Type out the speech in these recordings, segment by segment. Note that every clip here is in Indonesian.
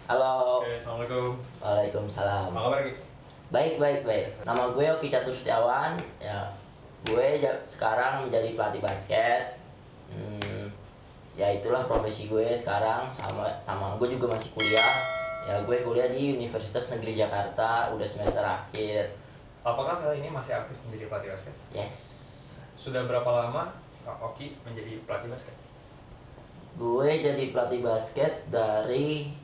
Halo. Oke, assalamualaikum. Waalaikumsalam. Apa kabar, Ki? Baik. Nama gue Oki Catur Setiawan. Ya, sekarang menjadi pelatih basket. Ya itulah profesi gue sekarang, sama gue juga masih kuliah. Ya gue kuliah di Universitas Negeri Jakarta, udah semester akhir. Apakah saat ini masih aktif menjadi pelatih basket? Yes. Sudah berapa lama Kak Oki menjadi pelatih basket? Gue jadi pelatih basket dari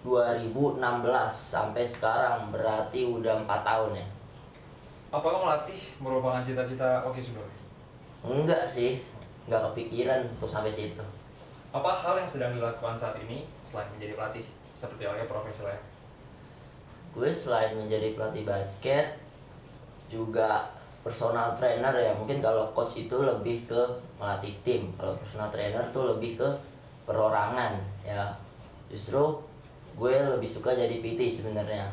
2016 sampai sekarang, berarti udah 4 tahun ya. Apakah melatih merupakan cita-cita Oki sebelumnya? Enggak sih, enggak kepikiran untuk sampai situ. Apa hal yang sedang dilakukan saat ini selain menjadi pelatih, seperti halnya profesi lain? Gue selain menjadi pelatih basket juga personal trainer ya. Mungkin kalau coach itu lebih ke melatih tim, kalau personal trainer tuh lebih ke perorangan ya. Justru gue lebih suka jadi PT sebenarnya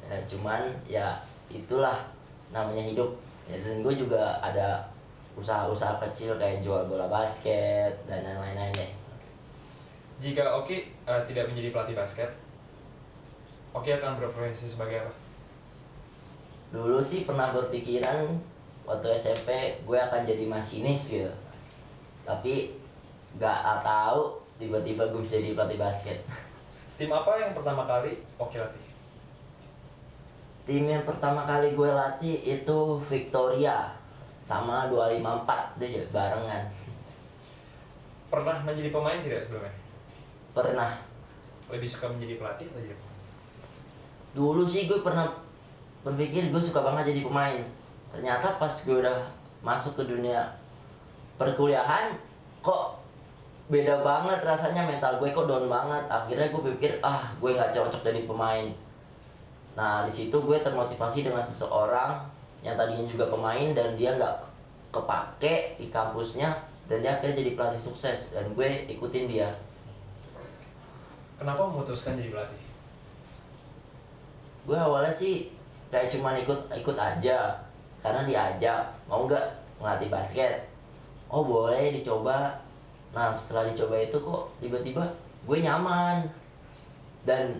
ya, cuman ya itulah namanya hidup ya. Dan gue juga ada usaha-usaha kecil kayak jual bola basket dan lain-lain deh. Jika Oki tidak menjadi pelatih basket, Oki akan berprofesi sebagai apa? Dulu sih pernah berpikiran waktu SMP gue akan jadi masinis gitu, tapi gak tahu tiba-tiba gue bisa jadi pelatih basket. Tim apa yang pertama kali Oki latih? Tim yang pertama kali gue latih itu Victoria sama 254, dia juga barengan. Pernah menjadi pemain tidak sebelumnya? Pernah. Lebih suka menjadi pelatih atau jadi pemain? Dulu sih gue pernah berpikir gue suka banget jadi pemain. Ternyata pas gue udah masuk ke dunia perkuliahan, kok beda banget rasanya, mental gue kok down banget. Akhirnya gue pikir gue nggak cocok jadi pemain. Nah di situ gue termotivasi dengan seseorang yang tadinya juga pemain dan dia nggak kepake di kampusnya, dan dia akhirnya jadi pelatih sukses dan gue ikutin dia. Kenapa memutuskan jadi pelatih? Gue awalnya sih kayak cuman ikut aja karena diajak, mau nggak ngelatih basket, oh boleh dicoba. Nah setelah dicoba itu kok tiba-tiba gue nyaman, dan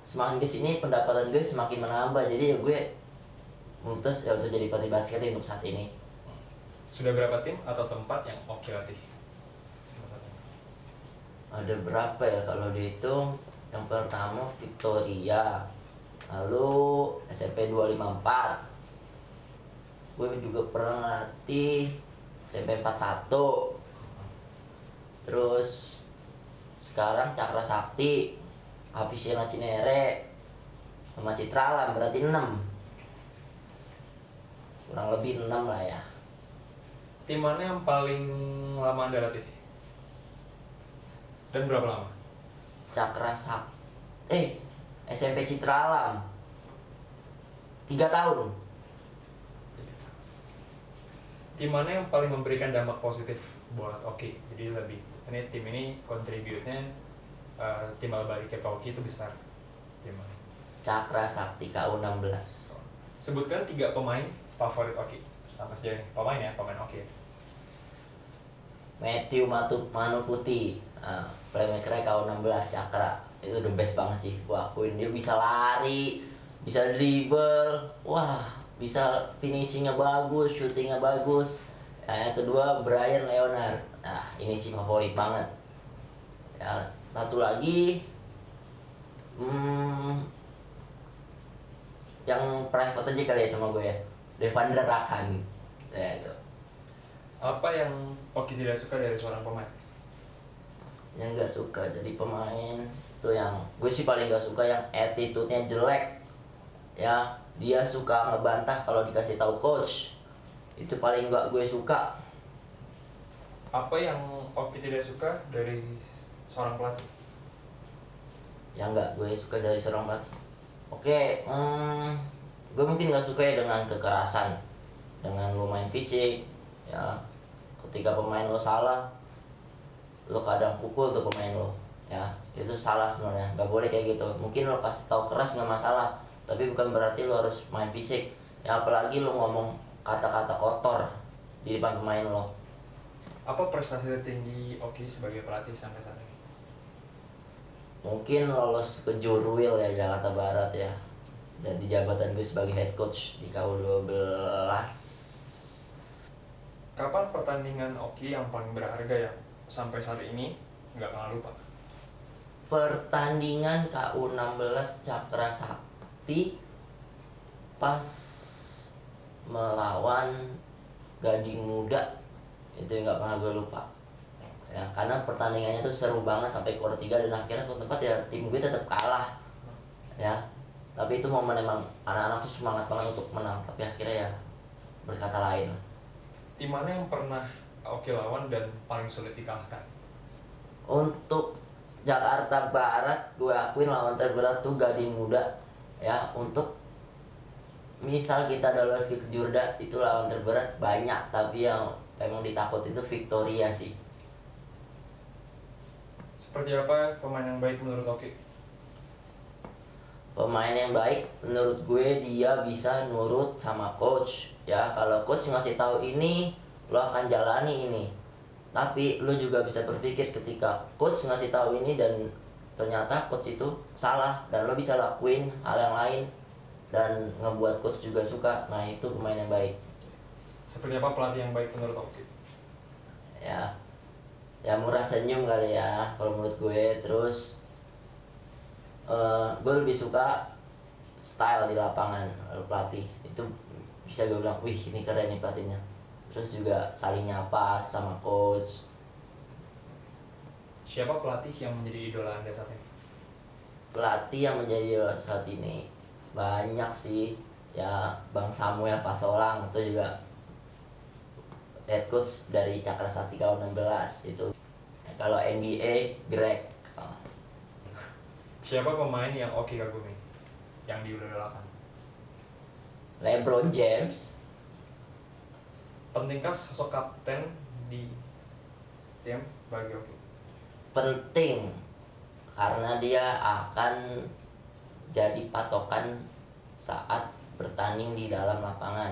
semakin kesini pendapatan gue semakin menambah. Jadi ya gue memutus ya untuk jadi pelatih basket untuk saat ini. Sudah berapa tim atau tempat yang Oki latih? Salah satu. Ada berapa ya kalau dihitung? Yang pertama Victoria, lalu SMP 254, gue juga pernah ngelatih SMP 41, terus sekarang Cakra Sakti, Avisena Cinere, sama Citralam, berarti 6, kurang lebih 6 lah ya. Tim mana yang paling lama Anda latih? Dan berapa lama? Cakra Sakti, SMP Citralam 3 tahun. Tim mana yang paling memberikan dampak positif buat Oki? Jadi lebih, ini tim ini kontributnya timbal balik ke Oki itu besar. Tim mana? Cakra Sakti KU16. Sebutkan 3 pemain favorit Oki sampai sejauh ini. Pemain Oki. Matthew Manu Putih, playmaker KU16 Cakra, itu the best banget sih, gua akuin. Dia bisa lari, bisa dribble, wah, bisa finishingnya bagus, shootingnya bagus. Yang kedua Brian Leonard, nah ini sih favorit banget. Ya, satu lagi yang private aja kali ya sama gue ya, Devandra Rakan ya itu. Apa yang Oki tidak suka dari seorang pemain? Yang nggak suka jadi pemain itu, yang gue sih paling nggak suka yang attitude-nya jelek ya. Dia suka ngebantah kalau dikasih tahu coach, itu paling nggak gue suka. Apa yang Oki tidak suka dari seorang pelatih? Yang nggak gue suka dari seorang pelatih, gue mungkin nggak suka ya dengan kekerasan, dengan lo main fisik ya. Ketika pemain lo salah, lo kadang pukul tuh pemain lo ya, itu salah sebenarnya, nggak boleh kayak gitu. Mungkin lo kasih tahu keras nggak masalah, tapi bukan berarti lo harus main fisik ya. Apalagi lo ngomong kata-kata kotor di depan pemain lo. Apa prestasi tertinggi Oki sebagai pelatih sampai saat ini? mungkin lolos ke Jurwil ya Jakarta Barat ya, dan di jabatan gue sebagai head coach di KU12. Kapan pertandingan Oki yang paling berharga yang sampai saat ini nggak pernah lupa? Pertandingan KU16 Cakra Sakti pas melawan Gading Muda, itu yang nggak pernah gue lupa ya, karena pertandingannya tuh seru banget sampai kuarter 3 dan akhirnya suatu tempat ya tim gue tetap kalah ya, tapi itu momen emang anak-anak tuh semangat banget untuk menang, tapi akhirnya ya berkata lain. Tim mana yang pernah Oki lawan dan paling sulit dikalahkan? Untuk Jakarta Barat gue akuin lawan terberat tuh Gading Muda ya. Untuk misal kita udah lolos ke Kejurda, itu lawan terberat banyak, tapi yang emang ditakutin itu Victoria sih. Seperti apa pemain yang baik menurut Oki? Pemain yang baik menurut gue dia bisa nurut sama coach ya. Kalau coach ngasih tahu ini, lo akan jalani ini. Tapi lo juga bisa berpikir ketika coach ngasih tahu ini dan ternyata coach itu salah, dan lo bisa lakuin hal yang lain dan ngebuat coach juga suka. Nah, itu pemain yang baik. Seperti apa pelatih yang baik menurut Oki? Ya murah senyum kali ya kalau menurut gue. Terus gue lebih suka style di lapangan pelatih itu, bisa gue bilang wih ini keren nih pelatihnya. Terus juga saling nyapa sama coach. Siapa pelatih yang menjadi idola Anda saat ini? Pelatih yang menjadi idola saat ini banyak sih ya, Bang Samuel Pasolang itu juga head coach dari Cakra Sakti KU16 itu. Kalau NBA Greg. Siapa pemain yang Oki kagumi, yang diidolakan? LeBron James. Pentingkah sosok kapten di tim bagi Oki? Penting karena dia akan jadi patokan saat bertanding di dalam lapangan.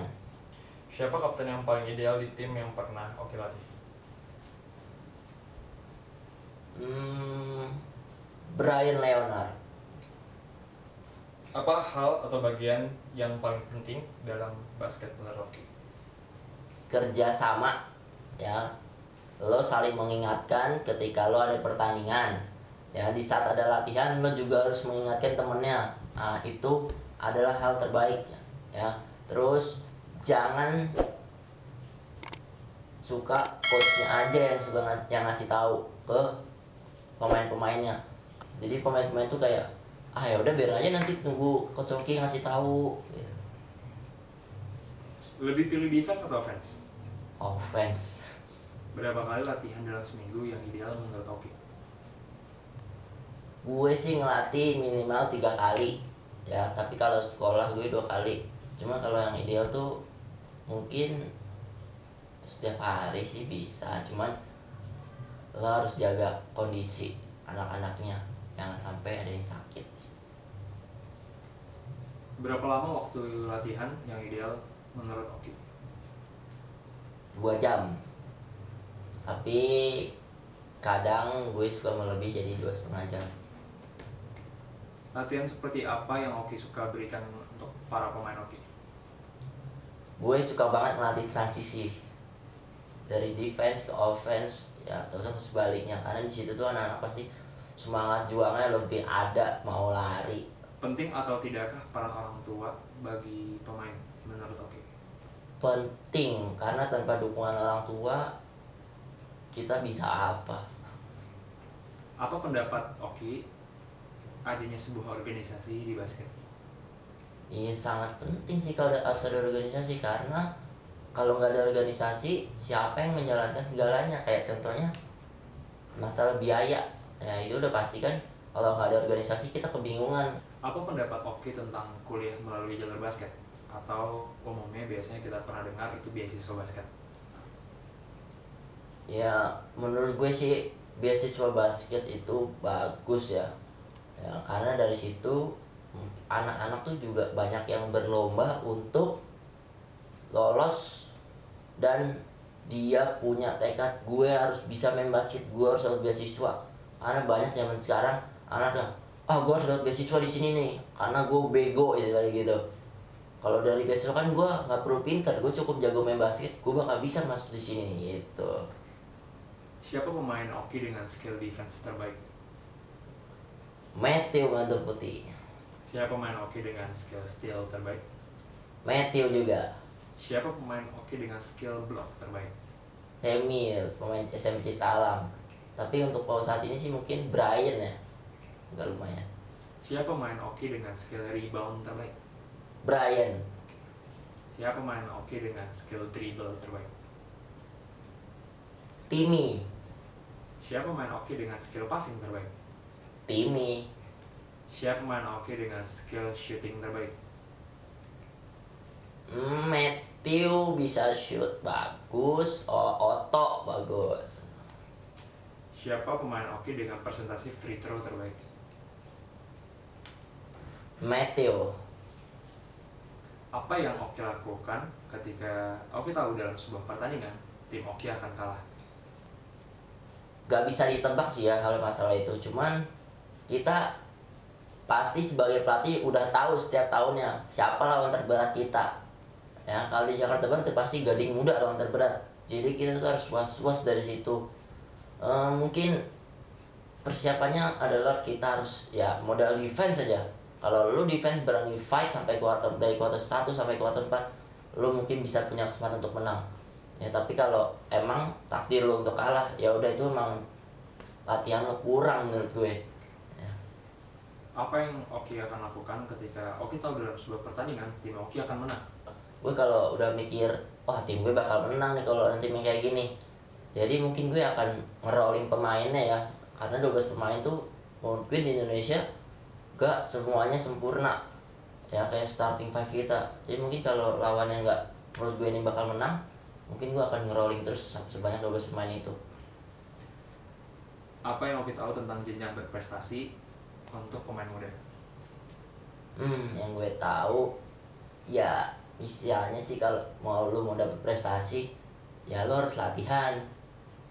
Siapa kapten yang paling ideal di tim yang pernah Oki latih? Brian Leonard. Apa hal atau bagian yang paling penting dalam basket menurut Oki? Kerja sama ya, lo saling mengingatkan ketika lo ada pertandingan ya. Di saat ada latihan lo juga harus mengingatkan temennya. Nah, itu adalah hal terbaik ya. Terus jangan suka coachnya aja yang ngasih tahu ke pemain-pemainnya. Jadi pemain-pemain tuh kayak ya udah biar aja nanti tunggu coach Oki ngasih tahu gitu. Lebih pilih defense atau offense? Offense. Berapa kali latihan dalam seminggu yang ideal menurut Oki? Gue sih ngelatih minimal 3 kali ya, tapi kalau sekolah gue 2 kali. Cuma kalau yang ideal tuh mungkin setiap hari sih bisa, cuman lo harus jaga kondisi anak-anaknya, jangan sampai ada yang sakit. Berapa lama waktu latihan yang ideal menurut Oki? 2 jam, tapi kadang gue suka melebihi jadi 2,5 jam. Latihan seperti apa yang Oki suka berikan untuk para pemain Oki? Gue suka banget melatih transisi dari defense ke offense ya, terus sebaliknya, karena di situ tuh anak-anak pasti semangat juangnya lebih ada, mau lari. Penting atau tidakkah peran orang tua bagi pemain menurut Oki? Penting, karena tanpa dukungan orang tua kita bisa apa? Apa pendapat Oki adanya sebuah organisasi di basket? Iya, sangat penting sih kalau harus ada organisasi, karena kalau nggak ada organisasi siapa yang menjalankan segalanya? Kayak contohnya masalah biaya ya, itu udah pasti kan kalau nggak ada organisasi kita kebingungan. Apa pendapat Oki tentang kuliah melalui jalur basket? Atau umumnya biasanya kita pernah dengar itu beasiswa basket? Ya menurut gue sih beasiswa basket itu bagus ya, karena dari situ anak-anak tuh juga banyak yang berlomba untuk lolos, dan dia punya tekad gue harus bisa main basket, gue harus dapat beasiswa. Karena banyak zaman sekarang karena gue harus dapat beasiswa di sini nih karena gue bego gitu. Kalau dari beasiswa kan gue nggak perlu pintar, gue cukup jago main basket, gue bakal bisa masuk di sini gitu. Siapa pemain Oki dengan skill defense terbaik? Matthew Mantap Putih. Siapa pemain Oki dengan skill steal terbaik? Matthew juga. Siapa pemain Oki dengan skill block terbaik? Emil, pemain SMC Talam. Tapi untuk saat ini sih mungkin Brian ya, agak lumayan. Siapa pemain Oki dengan skill rebound terbaik? Brian. Siapa pemain Oki dengan skill dribble terbaik? Timmy. Siapa pemain Oki dengan skill passing terbaik? Timmy. Siapa pemain Oki dengan skill shooting terbaik? Matthew bisa shoot bagus, Otto bagus. Siapa pemain Oki dengan presentasi free throw terbaik? Matthew. Apa yang Oki lakukan ketika Oki tahu dalam sebuah pertandingan tim Oki akan kalah? Gak bisa ditebak sih ya kalau masalah itu, cuman kita pasti sebagai pelatih udah tahu setiap tahunnya siapa lawan terberat kita ya. Kalau di Jakarta Barat itu pasti Gading Muda lawan terberat, jadi kita tuh harus was-was dari situ. Mungkin persiapannya adalah kita harus ya modal defense saja. Kalau lu defense berani fight sampai dari kuarter 1 sampai kuarter 4, lu mungkin bisa punya kesempatan untuk menang ya. Tapi kalau emang takdir lu untuk kalah, ya udah itu emang latihan lu kurang menurut gue ya. Apa yang Oki akan lakukan ketika Oki tahu dalam sebuah pertandingan tim Oki akan menang? Gue kalau udah mikir wah tim gue bakal menang nih kalau nanti main kayak gini, jadi mungkin gue akan ngerolling pemainnya ya, karena 12 pemain tuh menurut gue di Indonesia gak semuanya sempurna ya kayak starting five kita. Jadi mungkin kalau lawannya nggak, menurut gue ini bakal menang, mungkin gue akan ngerolling terus sebanyak 12 pemain itu. Apa yang Oki tahu tentang jenjang berprestasi untuk pemain muda? Yang gue tahu ya misalnya sih, kalau lu mau dapet prestasi ya lu harus latihan.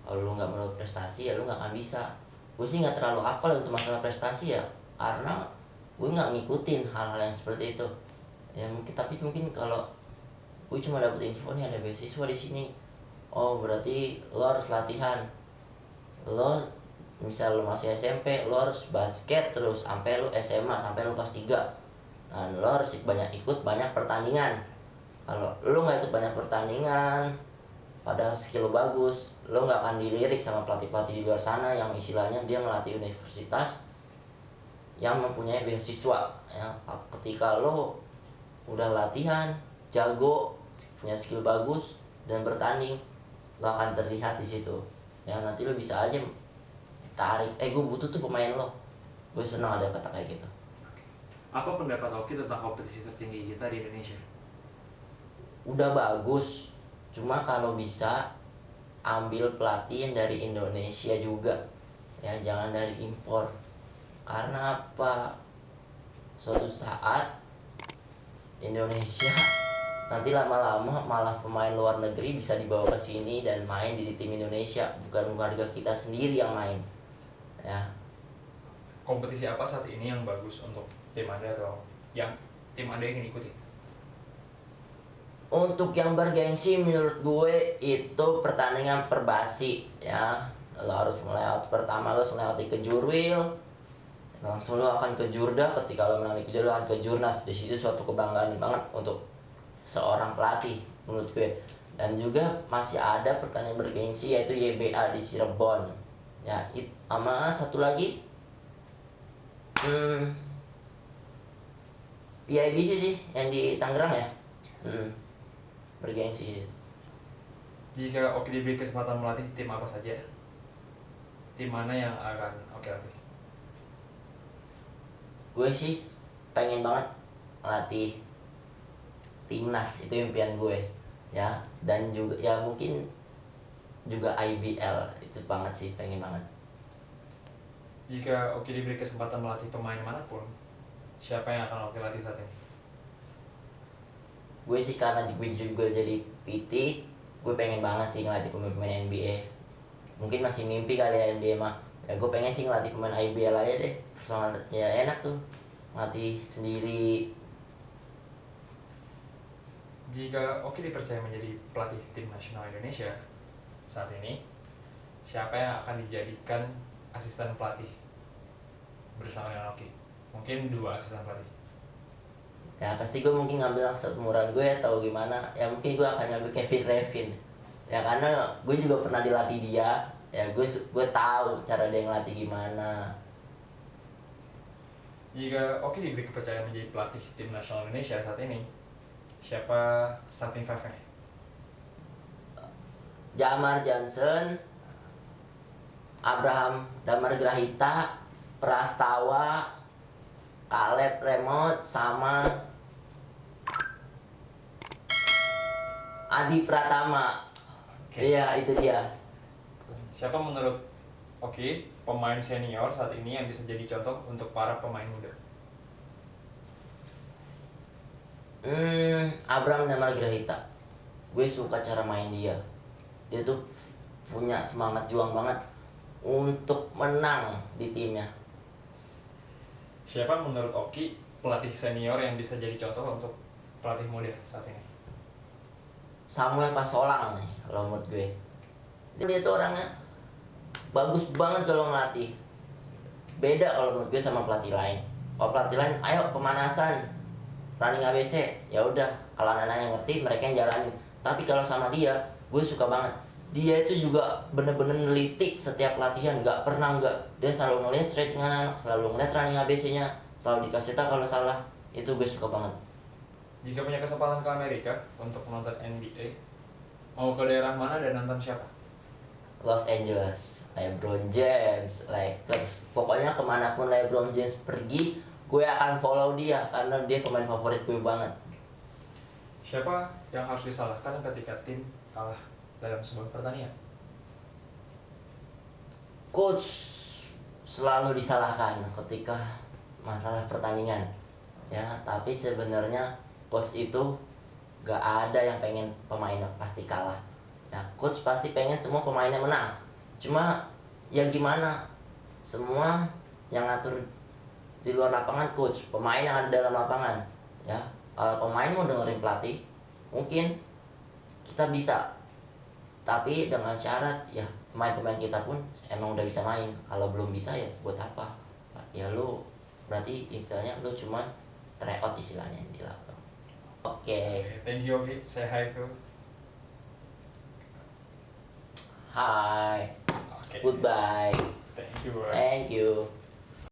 Kalau lu nggak mau dapet prestasi ya lu nggak akan bisa. Gue sih nggak terlalu hafal untuk masalah prestasi ya, karena gue nggak ngikutin hal-hal yang seperti itu ya. Mungkin kalau gue cuma dapet info nih ada beasiswa di sini, oh berarti lo harus latihan. Lo misal lo masih SMP, lo harus basket terus sampai lo SMA, sampai lo kelas 3. Nah, lo harus ikut banyak pertandingan. Kalau lo nggak ikut banyak pertandingan padahal skill lo bagus, lo nggak akan dilirik sama pelatih-pelatih di luar sana yang istilahnya dia ngelatih universitas yang mempunyai beasiswa ya. Ketika lo udah latihan jago, punya skill bagus dan bertanding, lo akan terlihat di situ ya. Nanti lo bisa aja tarik gue butuh tuh pemain lo. Gue senang ada kata kayak gitu. Apa pendapat Oki tentang kompetisi tertinggi kita di Indonesia? Udah bagus, cuma kalau bisa ambil pelatih yang dari Indonesia juga ya, jangan dari impor. Karena apa, suatu saat Indonesia nanti lama-lama malah pemain luar negeri bisa dibawa ke sini dan main di tim Indonesia, bukan warga kita sendiri yang main ya. Kompetisi apa saat ini yang bagus untuk tim Anda atau yang tim Anda ingin ikuti? Untuk yang bergengsi menurut gue itu pertandingan perbasi ya. Lo harus pertama lo harus melewati Kejurwil, langsung lo akan ke Jurda. Ketika lo menang di Kejurwil, lo akan ke Jurnas. Di situ suatu kebanggaan banget untuk seorang pelatih menurut gue. Dan juga masih ada pertandingan bergengsi yaitu YBA di Cirebon ya. Sama satu lagi PIBC sih yang di Tangerang ya. Bergengsi. Jika Oki diberi kesempatan melatih tim apa saja, tim mana yang akan Oki latih? Gue sih pengen banget melatih timnas, itu impian gue ya. Dan juga ya mungkin juga IBL, itu banget sih, pengen banget. Jika Oki diberi kesempatan melatih pemain manapun, siapa yang akan Oki latih saat ini? Gue sih karena gue juga jadi PT, gue pengen banget sih ngelatih pemain-pemain NBA. Mungkin masih mimpi kali ya NBA mah, Ya gue pengen sih ngelatih pemain IBL aja deh, soalnya ya enak tuh ngelatih sendiri. Jika Oki dipercaya menjadi pelatih tim nasional Indonesia saat ini, siapa yang akan dijadikan asisten pelatih bersama dengan Oki? Mungkin 2 asisten pelatih. Ya pasti gue mungkin ngambil yang seumuran gue atau gimana, ya mungkin gue akan ngambil Kevin Revin ya, karena gue juga pernah dilatih dia ya, gue tahu cara dia ngelatih gimana. Jika Oki diberi kepercayaan menjadi pelatih tim nasional Indonesia saat ini, siapa starting five-nya? Jamar Johnson, Abraham Damar Grahita, Prastawa, Caleb Remote, sama Adi Pratama. Oke. Iya, itu dia. Siapa menurut Oki pemain senior saat ini yang bisa jadi contoh untuk para pemain muda? Abraham Damar Grahita. Gue suka cara main dia. Dia tuh punya semangat juang banget untuk menang di timnya. Siapa menurut Oki pelatih senior yang bisa jadi contoh untuk pelatih muda saat ini? Samuel Pasolang nih kalau menurut gue. Dia tuh orangnya bagus banget kalau ngelatih. Beda kalau menurut gue sama pelatih lain. Kalau pelatih lain, ayo pemanasan, running ABC, ya udah. Kalau anak-anak yang ngerti, mereka yang jalanin. Tapi kalau sama dia, gue suka banget. Dia itu juga bener-bener neliti setiap latihan, nggak pernah nggak. Dia selalu ngeliat stretching anak, selalu ngeliat running ABC-nya, selalu dikasih tahu kalau salah. Itu gue suka banget. Jika punya kesempatan ke Amerika untuk menonton NBA, mau ke daerah mana dan nonton siapa? Los Angeles, LeBron James, Lakers. Pokoknya kemanapun LeBron James pergi, gue akan follow dia karena dia pemain favorit gue banget. Siapa yang harus disalahkan ketika tim kalah dalam sebuah pertandingan? Coach selalu disalahkan ketika masalah pertandingan. Ya, tapi sebenarnya coach itu gak ada yang pengen pemainnya pasti kalah. Ya, coach pasti pengen semua pemainnya menang. Cuma ya gimana? Semua yang ngatur di luar lapangan coach, pemain yang ada dalam lapangan. Ya, kalau pemain mau dengerin pelatih, mungkin kita bisa. Tapi dengan syarat ya pemain-pemain kita pun emang udah bisa main. Kalau belum bisa ya buat apa? Ya lu berarti istilahnya lu cuman try out istilahnya di lapangan. Oke. Thank you Oki, say hi to. Hi. Oke. Goodbye. Thank you. Thank you.